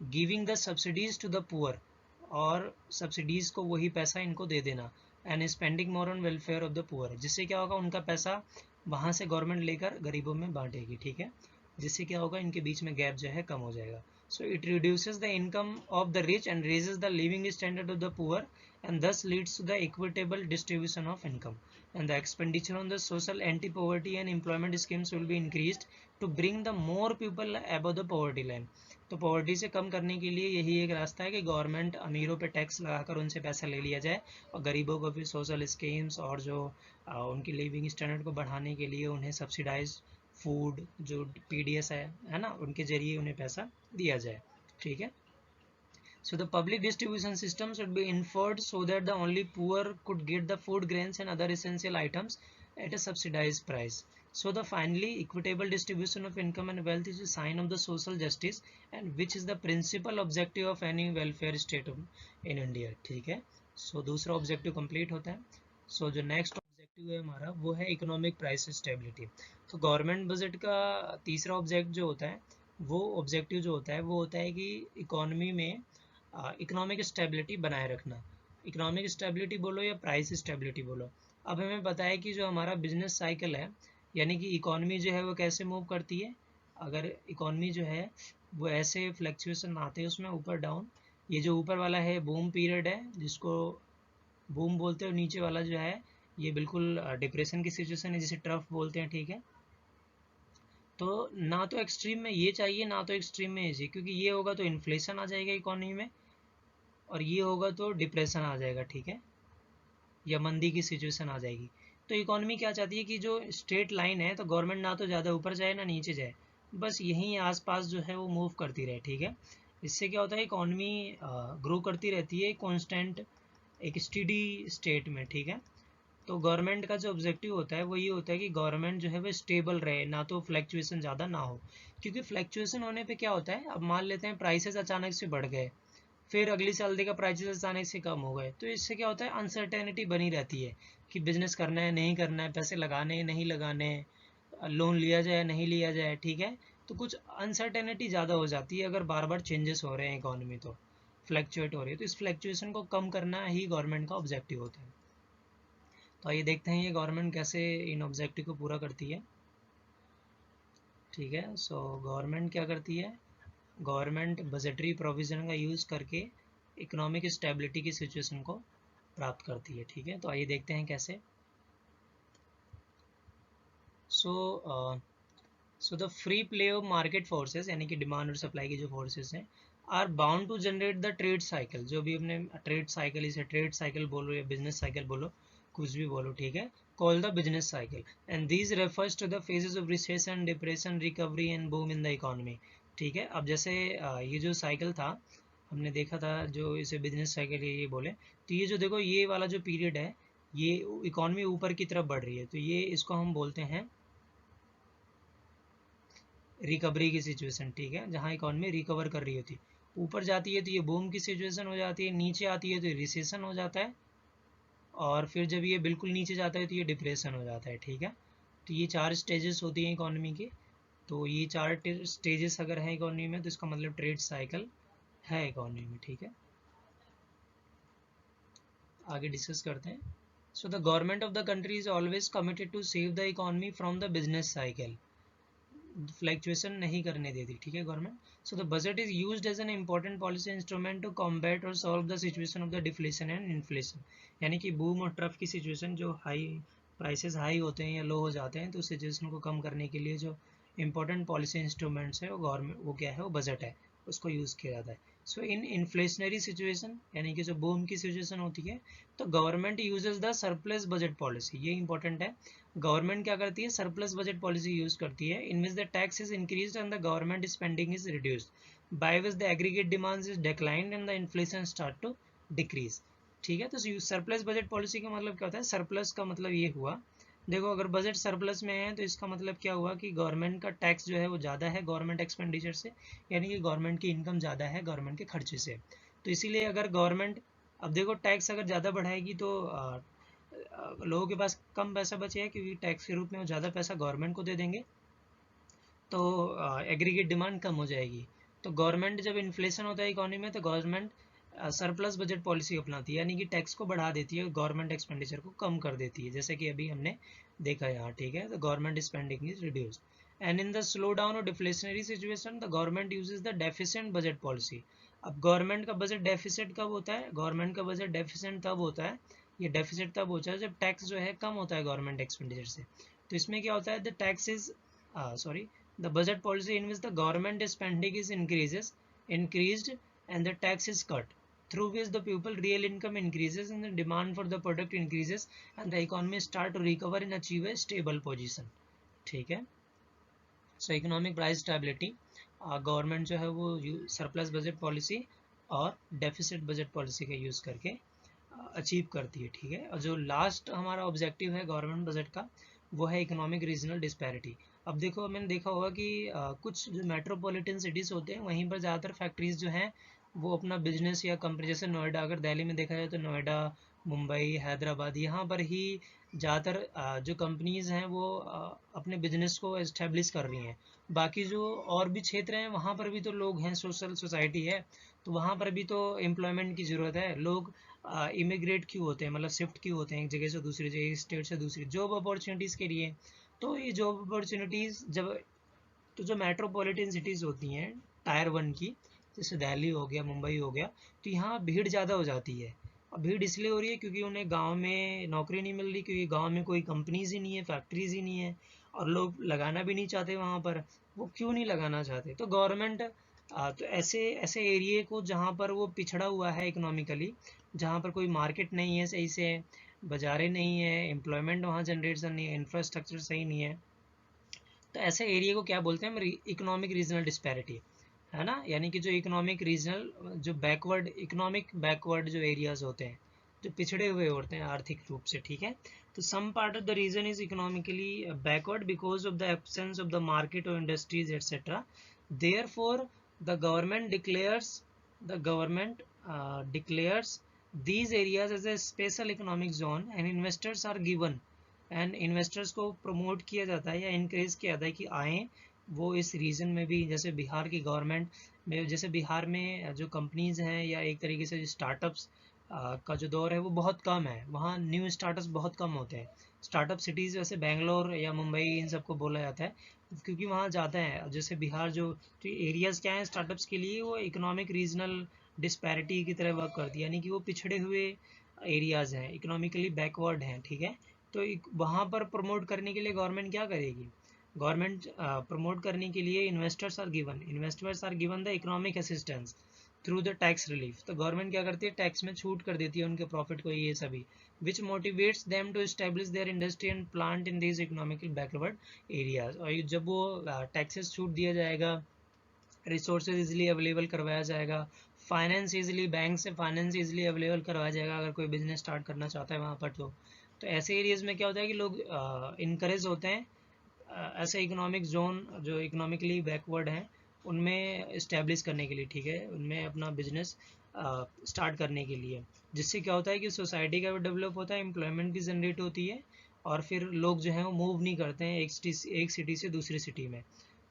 giving the subsidies to the poor, और subsidies को वही पैसा इनको दे देना, and spending more on welfare of the poor, जिससे क्या होगा उनका पैसा वहाँ से गवर्नमेंट लेकर गरीबों में बांटेगी। ठीक है, जिससे क्या होगा इनके बीच में गैप जो है कम हो जाएगा। So it reduces the income of the rich and raises the living standard of the poor and thus leads to the equitable distribution of income, and the expenditure on the social anti poverty and employment schemes will be increased to bring the more people above the poverty line. तो poverty से कम करने के लिए यही एक रास्ता है कि गवर्नमेंट अमीरों पे टैक्स लगाकर उनसे पैसा ले लिया जाए, और गरीबों को भी सोशल स्कीम्स और जो उनकी लिविंग स्टैंडर्ड को बढ़ाने के लिए उन्हें सब्सिडाइज फूड जो पीडीएस है ना, उनके जरिए उन्हें पैसा दिया जाए। ठीक है, so the public distribution system should be inferred so that the only poor could get the food, grains and other essential items at a subsidized price। So the finally equitable distribution of income and wealth is a sign of the social justice and which is the principal objective of any welfare state in India. ठीक है, so दूसरा objective complete होता है. So जो next objective है हमारा वो है इकोनॉमिक प्राइस स्टेबिलिटी. तो गवर्नमेंट बजट का तीसरा ऑब्जेक्ट जो होता है वो ऑब्जेक्टिव जो होता है वो होता है कि इकोनॉमी में इकोनॉमिक स्टेबिलिटी बनाए रखना. इकोनॉमिक स्टेबिलिटी बोलो या प्राइस स्टेबिलिटी बोलो. अब हमें पता है कि जो हमारा बिजनेस साइकिल है यानी कि इकॉनमी जो है वो कैसे मूव करती है. अगर इकॉनमी जो है वो ऐसे फ्लक्चुएशन आते हैं उसमें ऊपर डाउन. ये जो ऊपर वाला है बूम पीरियड है जिसको बूम बोलते हैं, नीचे वाला जो है ये बिल्कुल डिप्रेशन की सिचुएशन है जिसे ट्रफ बोलते हैं. ठीक है, तो ना तो एक्सट्रीम में ये चाहिए ना तो एक्सट्रीम में ये चाहिए, क्योंकि ये होगा तो इन्फ्लेशन आ जाएगा इकोनॉमी में और ये होगा तो डिप्रेशन आ जाएगा. ठीक है, या मंदी की सिचुएशन आ जाएगी. तो इकोनॉमी क्या चाहती है कि जो स्ट्रेट लाइन है तो गवर्नमेंट ना तो ज़्यादा ऊपर जाए ना नीचे जाए, बस यहीं आसपास जो है वो मूव करती रहे. ठीक है, इससे क्या होता है इकोनॉमी ग्रो करती रहती है कांस्टेंट एक स्टडी स्टेट में. ठीक है, तो गवर्नमेंट का जो ऑब्जेक्टिव होता है वो ये होता है कि गवर्नमेंट जो है वो स्टेबल रहे, ना तो फ्लैक्चुएशन ज़्यादा ना हो. क्योंकि फ्लैक्चुएशन होने पे क्या होता है, अब मान लेते हैं प्राइसेस अचानक से बढ़ गए, फिर अगली साल देखा प्राइसेस अचानक से कम हो गए, तो इससे क्या होता है अनसर्टेनिटी बनी रहती है कि बिजनेस करना है नहीं करना है, पैसे लगाने हैं नहीं लगाने, लोन लिया जाए नहीं लिया जाए. ठीक है, तो कुछ अनसर्टेनिटी ज़्यादा हो जाती है अगर बार बार चेंजेस हो रहे हैं इकोनॉमी, तो फ्लैक्चुएट हो रही है. तो इस फ्लैक्चुएशन को कम करना ही गवर्नमेंट का ऑब्जेक्टिव होता है. तो आइए देखते हैं ये गवर्नमेंट कैसे इन ऑब्जेक्टिव को पूरा करती है. ठीक है, सो गवर्नमेंट क्या करती है, गवर्नमेंट बजटरी प्रोविज़न का यूज़ करके इकोनॉमिक स्टेबिलिटी की सिचुएशन को प्राप्त करती है. ठीक है, तो आइए देखते हैं कैसे. So the free play of market forces यानी कि डिमांड और सप्लाई की जो फोर्सेस हैं are bound to generate the trade cycle. जो भी अपने ट्रेड साइकिल, इसे ट्रेड साइकिल बोलो या बिजनेस साइकिल बोलो, कुछ भी बोलो. ठीक है, call the business cycle and these refers to the phases of recession, depression, recovery and boom in the economy. ठीक है, अब जैसे ये जो साइकिल था हमने देखा था, जो इसे बिजनेस साइकिल ये बोले, तो ये जो देखो ये वाला जो पीरियड है ये इकोनॉमी ऊपर की तरफ बढ़ रही है, तो ये इसको हम बोलते हैं रिकवरी की सिचुएशन. ठीक है, जहाँ इकोनॉमी रिकवर कर रही होती, ऊपर जाती है तो ये बूम की सिचुएशन हो जाती है, नीचे आती है तो रिसेशन हो जाता है, और फिर जब ये बिल्कुल नीचे जाता है तो ये डिप्रेशन हो जाता है. ठीक है, तो ये चार स्टेजेस होती हैं इकोनॉमी के. तो ये चार स्टेजेस अगर है इकोनॉमी में तो इसका मतलब ट्रेड साइकिल है इकोनॉमी में. ठीक है, आगे डिस्कस करते हैं. So the government of the country is always committed to save the economy from the business cycle. Fluctuation नहीं करने देती. ठीक है, government. So the budget is used as an important policy instrument to combat और solve the situation of the deflation and inflation. यानी कि boom और trough की सिचुएशन, जो हाई प्राइसेस हाई होते हैं या लो हो जाते हैं, तो उस सिचुएशन को कम करने के लिए जो इंपॉर्टेंट पॉलिसी इंस्ट्रूमेंट्स है वो गवर्नमेंट, वो क्या है, वो बजट है, उसको यूज़ किया जाता है. सो इन इन्फ्लेशनरी सिचुएशन यानी कि जो बूम की सिचुएशन होती है तो government uses the surplus budget policy. ये इंपॉर्टेंट है, गवर्नमेंट क्या करती है, सरप्लस बजट पॉलिसी यूज करती है, in which the tax is increased and the government spending is reduced, by which the aggregate demands is declined and the inflation start to decrease. ठीक है, तो surplus budget policy का मतलब क्या होता है, सरप्लस का मतलब ये हुआ, देखो अगर बजट सरप्लस में है तो इसका मतलब क्या हुआ कि गवर्नमेंट का टैक्स जो है वो ज़्यादा है गवर्नमेंट एक्सपेंडिचर से, यानी कि गवर्नमेंट की इनकम ज़्यादा है गवर्नमेंट के खर्चे से. तो इसीलिए अगर गवर्नमेंट, अब देखो टैक्स अगर ज़्यादा बढ़ाएगी तो लोगों के पास कम पैसा बचेगा, क्योंकि टैक्स के रूप में वो ज़्यादा पैसा गवर्नमेंट को दे देंगे, तो एग्रीगेट डिमांड कम हो जाएगी. तो गवर्नमेंट जब इन्फ्लेशन होता है इकोनॉमी में तो गवर्नमेंट सरप्लस बजट पॉलिसी अपनाती है, यानी कि टैक्स को बढ़ा देती है, गवर्नमेंट एक्सपेंडिचर को कम कर देती है, जैसे कि अभी हमने देखा यहाँ. ठीक है, तो government spending is reduced and in the slow down और deflationary situation the government uses the deficient budget policy. अब गवर्नमेंट का बजट डेफिसिट कब होता है, गवर्नमेंट का बजट डेफिशिएंट तब होता है, ये डेफिसिट तब होता है जब टैक्स जो है कम होता है गवर्नमेंट एक्सपेंडिचर से. तो इसमें क्या होता है, the tax is sorry the budget policy in which the government spending is increased and the tax is cut, through which the people real income increases and the demand for the product increases and the economy start to recover and achieve a stable position. ठीक है, सो economic price stability government जो है वो surplus budget policy और deficit budget policy का use करके achieve करती है. ठीक है, और जो लास्ट हमारा ऑब्जेक्टिव है गवर्नमेंट बजट का वो है इकोनॉमिक रीजनल डिस्पैरिटी। अब देखो, मैंने देखा होगा कि कुछ जो मेट्रोपॉलिटन सिटीज़ होते हैं वहीं पर ज़्यादातर फैक्ट्रीज जो हैं वो अपना बिजनेस या कंपनी, जैसे नोएडा, अगर दिल्ली में देखा जाए तो नोएडा, मुंबई, हैदराबाद, यहाँ पर ही ज़्यादातर जो कंपनीज हैं वो अपने बिजनेस को एस्टेब्लिश कर रही हैं। बाकी जो और भी क्षेत्र हैं वहाँ पर भी तो लोग हैं, सोशल सोसाइटी है, तो वहाँ पर भी तो एम्प्लॉयमेंट की ज़रूरत है। लोग इमिग्रेट क्यों होते हैं, मतलब शिफ्ट क्यों होते हैं एक जगह से दूसरी जगह, एक स्टेट से दूसरी, जॉब अपॉर्चुनिटीज़ के लिए। तो ये जॉब अपॉर्चुनिटीज़ जब, तो जो मेट्रोपॉलिटन सिटीज़ होती हैं टायर 1 की, जैसे दिल्ली हो गया, मुंबई हो गया, तो यहाँ भीड़ ज़्यादा हो जाती है। और भीड़ इसलिए हो रही है क्योंकि उन्हें गांव में नौकरी नहीं मिल रही, क्योंकि गांव में कोई कंपनीज ही नहीं है, फैक्ट्रीज ही नहीं है, और लोग लगाना भी नहीं चाहते वहाँ पर। वो क्यों नहीं लगाना चाहते? तो गवर्नमेंट तो ऐसे ऐसे एरिए को जहाँ पर वो पिछड़ा हुआ है इकोनॉमिकली, जहाँ पर कोई मार्केट नहीं है सही से, बाजारें नहीं है, एम्प्लॉयमेंट वहाँ जनरेशन नहीं है, इंफ्रास्ट्रक्चर सही नहीं है, तो ऐसे एरिया को क्या बोलते हैं हम? इकोनॉमिक रीजनल डिस्पैरिटी, है ना। यानी कि जो इकोनॉमिक रीजनल, जो बैकवर्ड, इकोनॉमिक बैकवर्ड जो एरियाज होते हैं, जो पिछड़े हुए होते हैं आर्थिक रूप से, ठीक है। तो some part of the region is economically backward because of the absence of the market और industries etcetera. Therefore the government declares these areas as a special economic zone and investors are given, and investors को promote किया जाता है या इनक्रेज किया जाता है कि आएँ वो इस रीजन में भी। जैसे बिहार की गवर्नमेंट में, जैसे बिहार में जो कंपनीज हैं या एक तरीके से स्टार्टअप्स का जो दौर है वो बहुत कम है, वहाँ न्यू स्टार्टअप्स बहुत कम होते हैं। स्टार्टअप सिटीज़ वैसे बेंगलोर या मुंबई इन सबको बोला जाता है क्योंकि वहाँ ज़्यादा है। जैसे बिहार जो एरियाज़ क्या हैं स्टार्टअप्स के लिए, वो इकोनॉमिक रीजनल डिस्पैरिटी की तरह वर्क करती है, यानी कि वो पिछड़े हुए एरियाज़ हैं, इकोनॉमिकली बैकवर्ड हैं, ठीक है। तो वहाँ पर प्रमोट करने के लिए गवर्नमेंट क्या करेगी? गवर्नमेंट प्रमोट करने के लिए investors are given the economic assistance through the tax relief. तो गवर्नमेंट क्या करती है? टैक्स में छूट कर देती है उनके प्रॉफिट को, ये सभी, which motivates them to establish their industry and plant in these economical backward areas. और जब वो टैक्सेस छूट दिया जाएगा, रिसोर्सेज इजीली अवेलेबल करवाया जाएगा, फाइनेंस इजीली, बैंक से फाइनेंस इजीली अवेलेबल करवाया जाएगा अगर कोई बिजनेस स्टार्ट करना चाहता है वहाँ पर। तो ऐसे एरियाज़ में क्या होता है कि लोग इनकरेज होते हैं ऐसे इकोनॉमिक जोन जो इकोनॉमिकली बैकवर्ड हैं उनमें इस्टेब्लिश करने के लिए, ठीक है, उनमें अपना बिजनेस स्टार्ट करने के लिए। जिससे क्या होता है कि सोसाइटी का भी डेवलप होता है, एम्प्लॉयमेंट भी जनरेट होती है, और फिर लोग जो हैं वो मूव नहीं करते हैं एक सिटी से दूसरी सिटी में,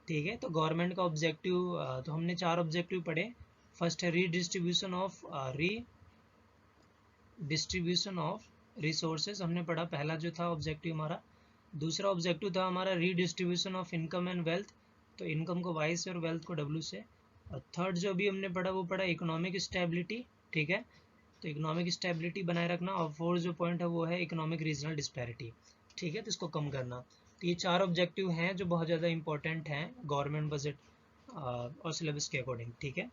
ठीक है। तो गवर्नमेंट का ऑब्जेक्टिव, तो हमने 4 ऑब्जेक्टिव पढ़े। फर्स्ट है रीडिस्ट्रीब्यूशन ऑफ रिसोर्सेज, हमने पढ़ा, पहला जो था ऑब्जेक्टिव हमारा। दूसरा ऑब्जेक्टिव था हमारा redistribution of income and wealth, तो इनकम को वाई से और वेल्थ को डब्ल्यू से। और थर्ड जो भी हमने पढ़ा वो पढ़ा इकोनॉमिक स्टेबिलिटी, ठीक है, तो इकोनॉमिक स्टेबिलिटी बनाए रखना। और फोर्थ जो पॉइंट है वो है इकोनॉमिक रीजनल डिस्पैरिटी, ठीक है, तो इसको कम करना। तो ये 4 ऑब्जेक्टिव हैं जो बहुत ज़्यादा इंपॉर्टेंट हैं गवर्नमेंट बजट और सिलेबस के अकॉर्डिंग, ठीक है।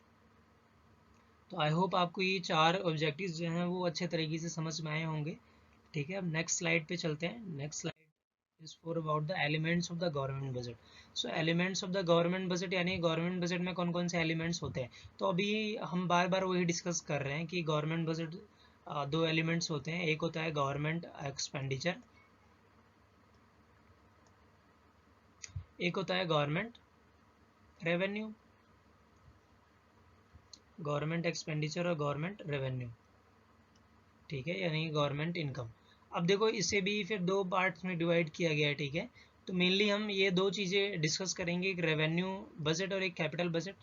तो आई होप आपको ये 4 ऑब्जेक्टिव्स जो हैं वो अच्छे तरीके से समझ में आए होंगे, ठीक है। अब नेक्स्ट स्लाइड पे चलते हैं। Next slide is for about the elements of the government budget. So elements of the government budget, यानी गवर्नमेंट बजट में कौन कौन से एलिमेंट्स होते हैं। तो अभी हम बार बार वही डिस्कस कर रहे हैं कि गवर्नमेंट बजट 2 एलिमेंट्स होते हैं। एक होता है गवर्नमेंट एक्सपेंडिचर, एक होता है गवर्नमेंट रेवेन्यू, गवर्नमेंट एक्सपेंडिचर और गवर्नमेंट रेवेन्यू, ठीक है, यानी गवर्नमेंट इनकम। अब देखो इसे भी फिर 2 पार्ट्स में डिवाइड किया गया है, ठीक है। तो मेनली हम ये 2 चीज़ें डिस्कस करेंगे, एक रेवेन्यू बजट और एक कैपिटल बजट,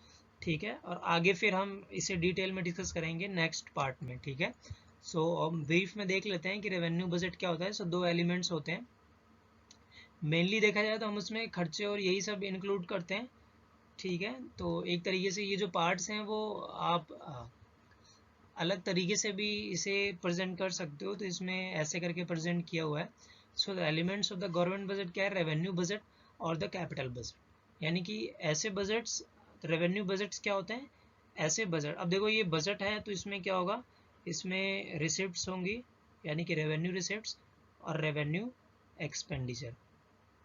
ठीक है। और आगे फिर हम इसे डिटेल में डिस्कस करेंगे नेक्स्ट पार्ट में, ठीक है। सो हम ब्रीफ में देख लेते हैं कि रेवेन्यू बजट क्या होता है। सो 2 एलिमेंट्स होते हैं मेनली, देखा जाए तो हम उसमें खर्चे और यही सब इंक्लूड करते हैं, ठीक है। तो एक तरीके से ये जो पार्ट्स हैं वो आप अलग तरीके से भी इसे प्रेजेंट कर सकते हो, तो इसमें ऐसे करके प्रेजेंट किया हुआ है। So the elements of the government budget क्या है? रेवेन्यू बजट और द कैपिटल बजट, यानी कि ऐसे बजट्स, रेवेन्यू बजट्स क्या होते हैं? ऐसे बजट, अब देखो ये बजट है तो इसमें क्या होगा, इसमें रिसिप्ट्स होंगी, यानी कि रेवेन्यू रिसिप्ट्स और रेवेन्यू एक्सपेंडिचर,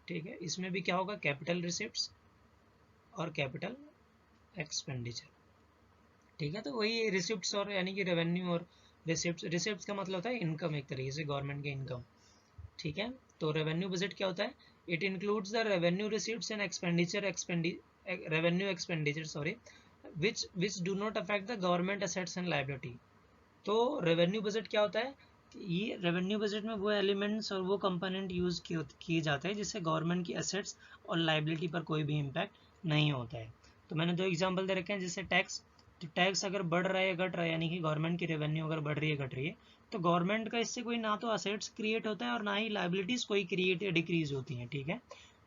ठीक है। इसमें भी क्या होगा? कैपिटल रिसिप्ट्स और कैपिटल एक्सपेंडिचर, ठीक है। तो वही रिसिप्ट्स और यानी कि रेवेन्यू और रिसिप्ट्स, रिसिप्ट्स का मतलब होता है इनकम, एक तरीके से गवर्नमेंट की इनकम, ठीक है। तो रेवेन्यू बजट क्या होता है? It includes the revenue receipts and revenue expenditure sorry which do not affect the government assets and liability. तो रेवेन्यू बजट क्या होता है? ये रेवेन्यू बजट में वो एलिमेंट्स और वो कंपोनेंट यूज़ किए जाते हैं जिससे गवर्नमेंट की एसेट्स और लाइबिलिटी पर कोई भी इम्पैक्ट नहीं होता है। तो मैंने दो एग्जांपल दे रखे हैं, जैसे टैक्स। तो टैक्स अगर बढ़ रहा है या घट रहा है, यानी कि गवर्नमेंट की रेवेन्यू अगर बढ़ रही है घट रही है, तो गवर्नमेंट का इससे कोई ना तो असेट्स क्रिएट होता है और ना ही लाइबिलिटीज़ कोई क्रिएट या डिक्रीज होती हैं, ठीक है।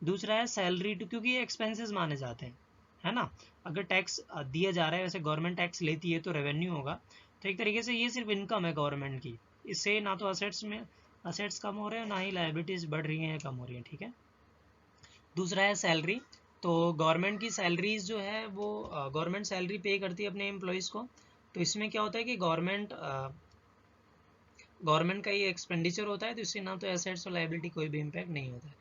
दूसरा है सैलरी, क्योंकि ये एक्सपेंसेस माने जाते हैं, है ना। अगर टैक्स दिया जा रहा है, वैसे गवर्नमेंट टैक्स लेती है तो रेवेन्यू होगा, तो एक तरीके से ये सिर्फ इनकम है गवर्नमेंट की। इससे ना तो असेट्स कम हो रहे हैं, ना ही लाइबिलिटीज़ बढ़ रही हैं या कम हो रही हैं, ठीक है। दूसरा है सैलरी। तो गवर्नमेंट की सैलरीज जो है वो गवर्नमेंट सैलरी पे करती है अपने एम्प्लॉयज़ को। तो इसमें क्या होता है कि गवर्नमेंट का ये एक्सपेंडिचर होता है, तो इससे ना तो एसेट्स और लाइबिलिटी कोई भी इम्पैक्ट नहीं होता है।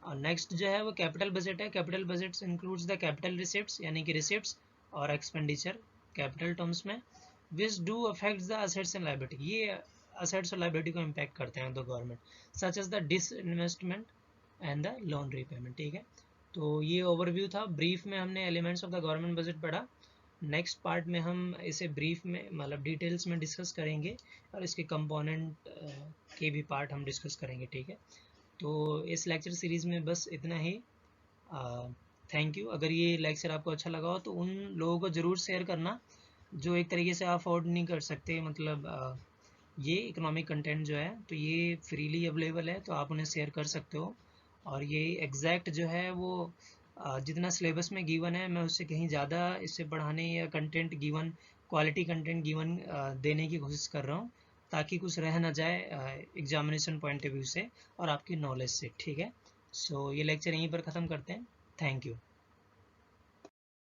और नेक्स्ट जो है वो कैपिटल बजट है। Capital budget includes the capital receipts, यानी कि रिसिप्ट्स और एक्सपेंडिचर कैपिटल टर्म्स में, which do affect the assets and liability. ये असेट्स और लाइबिलिटी को इम्पैक्ट करते हैं the government, such as the disinvestment and the loan repayment, ठीक है। तो ये ओवरव्यू था, ब्रीफ में हमने elements of the government budget पढ़ा। नेक्स्ट पार्ट में हम इसे ब्रीफ में मतलब डिटेल्स में डिस्कस करेंगे और इसके कंपोनेंट के भी पार्ट हम डिस्कस करेंगे, ठीक है। तो इस लेक्चर सीरीज़ में बस इतना ही। Thank you. अगर ये लेक्चर आपको अच्छा लगा हो तो उन लोगों को ज़रूर शेयर करना जो एक तरीके से अफोर्ड नहीं कर सकते, मतलब ये इकोनॉमिक कंटेंट जो है तो ये फ्रीली अवेलेबल है, तो आप उन्हें शेयर कर सकते हो। और ये एग्जैक्ट जो है वो जितना सिलेबस में गिवन है, मैं उससे कहीं ज़्यादा इससे पढ़ाने या content given, quality content given देने की कोशिश कर रहा हूँ, ताकि कुछ रह ना जाए एग्जामिनेशन पॉइंट ऑफ व्यू से और आपकी नॉलेज से, ठीक है। सो ये लेक्चर यहीं पर ख़त्म करते हैं। Thank you.